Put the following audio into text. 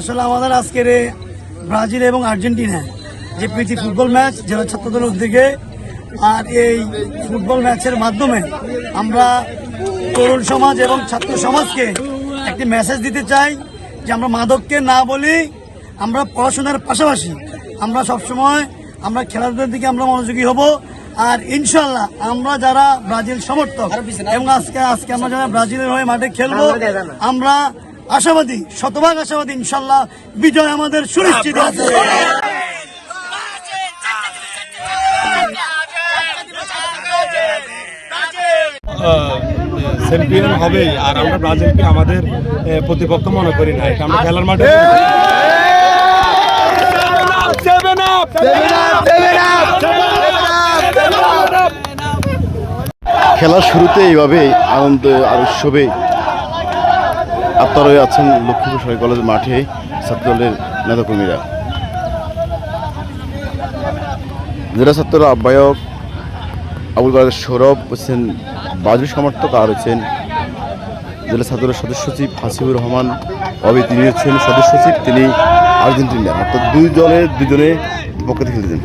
আসলে আমাদের আজকের ব্রাজিল এবং আর্জেন্টিনা যে প্রীতি ফুটবল ম্যাচ জেলা ছাত্রদলের উদ্যোগে, আর এই ফুটবল ম্যাচের মাধ্যমে আমরা তরুণ সমাজ এবং ছাত্র সমাজকে একটি মেসেজ দিতে চাই যে আমরা মাদককে না বলি, আমরা পড়াশোনার পাশাপাশি আমরা সবসময় আমরা খেলাধুলার দিকে আমরা মনোযোগী হব। আর ইনশাল্লাহ আমরা যারা ব্রাজিল সমর্থক এবং আজকে আমরা যারা ব্রাজিলের হয়ে মাঠে খেলবো, আমরা আশাবাদী, শতভাগ আশাবাদী, ইনশাল্লাহ বিজয় আমাদের সুনিশ্চিত আছে। চ্যাম্পিয়ন হবে, আর আমরা ব্রাজিলকে আমাদের প্রতিপক্ষ মনে করি না। এটা আমরা খেলার মাঠে খেলার শুরুতে এইভাবে আনন্দ আর উৎসবে আত্মা রয়ে আছেন লক্ষ্মীপুর সরকারি কলেজ মাঠে ছাত্রদলের নেতাকর্মীরা। জেলা ছাত্র আহ্বায়ক আবুল কাদের সৌরভ হচ্ছেন ব্রাজিল সমর্থক, আর হচ্ছেন জেলা ছাত্রের সদস্য সচিব হাসিবুর রহমান অবি, তিনি হচ্ছেন সদস্য সচিব, তিনি আর্জেন্টিনা। অর্থাৎ দুজনে বিপক্ষে খেলতেছেন।